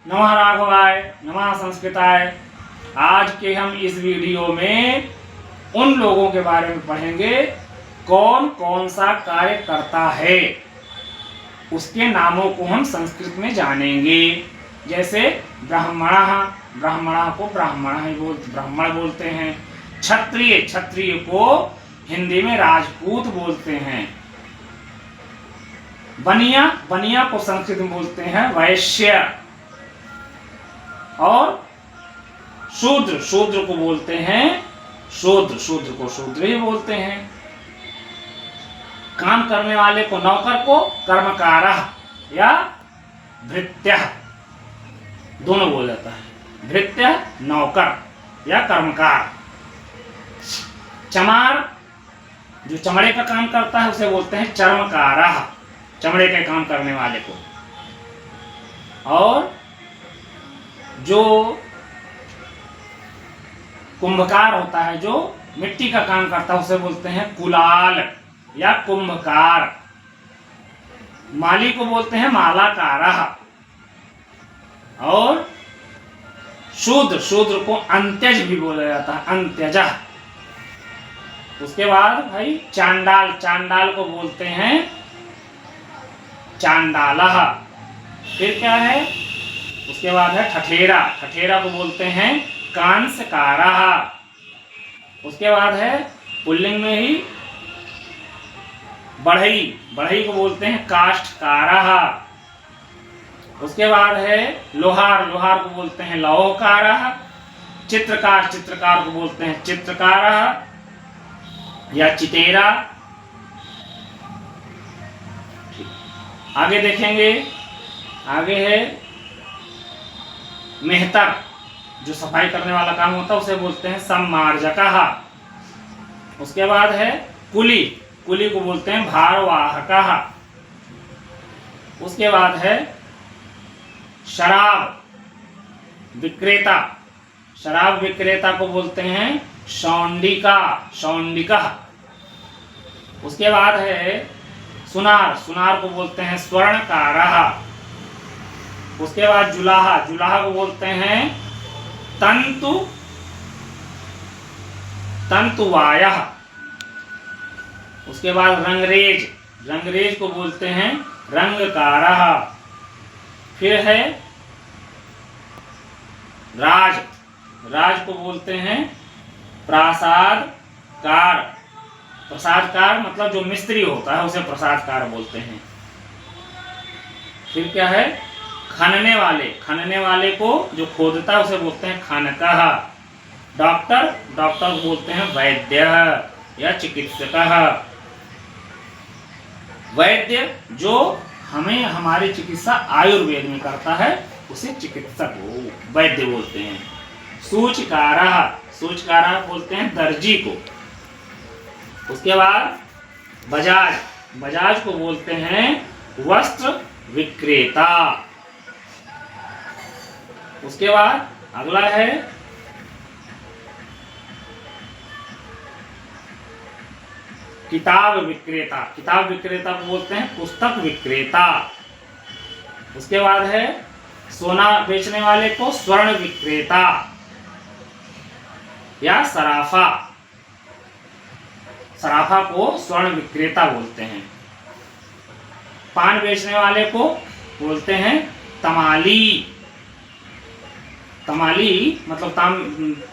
नमः राघवाय, नमः संस्कृताय। आज के हम इस वीडियो में उन लोगों के बारे में पढ़ेंगे कौन कौन सा कार्य करता है, उसके नामों को हम संस्कृत में जानेंगे। जैसे ब्राह्मण को ब्राह्मण बोलते हैं। क्षत्रिय को हिंदी में राजपूत बोलते हैं। बनिया को संस्कृत में बोलते हैं वैश्य। और शूद्र को बोलते हैं शूद्र को शूद्र ही बोलते हैं। काम करने वाले को, नौकर को कर्मकारः या भृत्यः दोनों बोल जाता है। भृत्य नौकर या कर्मकार। चमार जो चमड़े का काम करता है उसे बोलते हैं चर्मकारः, चमड़े के काम करने वाले को। और जो कुंभकार होता है, जो मिट्टी का काम करता है, उसे बोलते हैं कुलाल या कुंभकार। माली को बोलते हैं मालाकारः। और शूद्र को अंत्यज भी बोला जाता है, अंत्यजः। उसके बाद भाई चांडाल को बोलते हैं चांडालः। फिर क्या है, उसके बाद है ठठेरा को बोलते हैं कांसकारः। उसके बाद है पुल्लिंग में ही बढ़ई को बोलते हैं काष्ठकारः। उसके बाद है लोहार को बोलते हैं लौहकारः। चित्रकार को बोलते हैं चित्रकारः या चितेरा। आगे देखेंगे, आगे है मेहतर, जो सफाई करने वाला काम होता है उसे बोलते हैं सम्मार्जकः। उसके बाद है कुली को बोलते हैं भारवाहकः। उसके बाद है शराब विक्रेता को बोलते हैं शौंडिकः। उसके बाद है सुनार को बोलते हैं स्वर्णकारः। उसके बाद जुलाहा को बोलते हैं तंतुवायः। उसके बाद रंगरेज को बोलते हैं रंगकारः। फिर है राज को बोलते हैं प्रसादकार मतलब जो मिस्त्री होता है उसे प्रसादकार बोलते हैं। फिर क्या है खनने वाले को जो खोदता है उसे बोलते हैं खनकः। डॉक्टर को बोलते हैं वैद्यः या चिकित्सकः। वैद्य जो हमें हमारी चिकित्सा आयुर्वेद में करता है उसे चिकित्सक वैद्य बोलते हैं। सूचकारः बोलते हैं दर्जी को। उसके बाद बजाज को बोलते हैं वस्त्र विक्रेता। उसके बाद अगला है किताब विक्रेता को बोलते हैं पुस्तक विक्रेता। उसके बाद है सोना बेचने वाले को स्वर्ण विक्रेता या सराफा को स्वर्ण विक्रेता बोलते हैं। पान बेचने वाले को बोलते हैं तमाली मतलब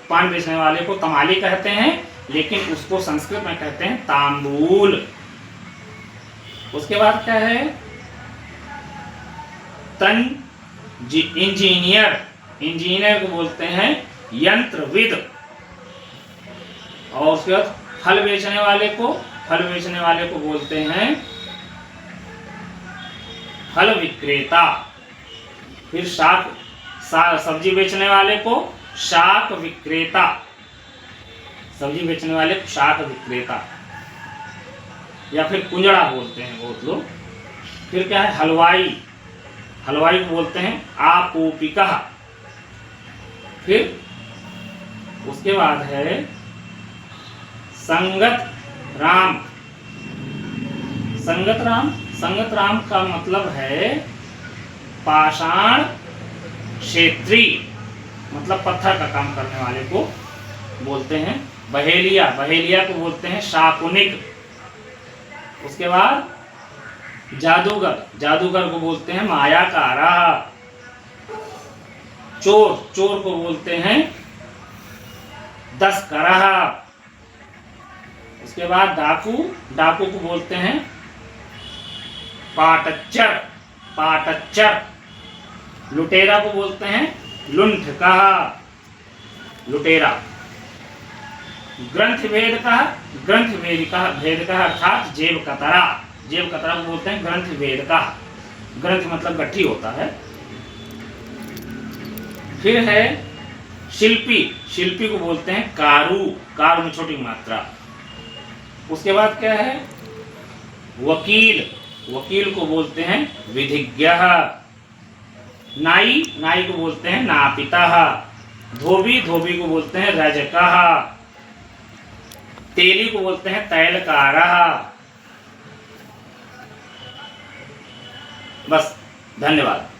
पान बेचने वाले को तमाली कहते हैं, लेकिन उसको संस्कृत में कहते हैं तांबूल। उसके बाद क्या है इंजीनियर को बोलते हैं यंत्रविद। और उसके बाद फल बेचने वाले को बोलते हैं फल विक्रेता। फिर सब्जी बेचने वाले को शाक विक्रेता। या फिर कुंजड़ा बोलते हैं बहुत लोग। फिर क्या है हलवाई को बोलते हैं आपूपिकः। फिर उसके बाद है संगत राम का मतलब है पाषाण क्षेत्री मतलब पत्थर का काम करने वाले को बोलते हैं बहेलिया, बहेलिया को बोलते हैं शाकुनिक। उसके बाद जादूगर, जादूगर को बोलते हैं मायाकारा। चोर, चोर को बोलते हैं दस्करा। उसके बाद डाकू, डाकू को बोलते हैं पाटच्चर, पाटच्चर। लुटेरा को बोलते हैं लुंठका, लुटेरा। ग्रंथ भेद का, ग्रंथ भेद का अर्थात जेब कतरा, जेब कतरा को बोलते हैं ग्रंथ भेद का। ग्रंथ मतलब गट्ठी होता है। फिर है शिल्पी, शिल्पी को बोलते हैं कारू, कारू में छोटी मात्रा। उसके बाद क्या है वकील, वकील को बोलते हैं विधिज्ञ। नाई, नाई को बोलते हैं नापिता। धोबी, धोबी को बोलते हैं रजकः। तेली को बोलते हैं तैलकारः। बस, धन्यवाद।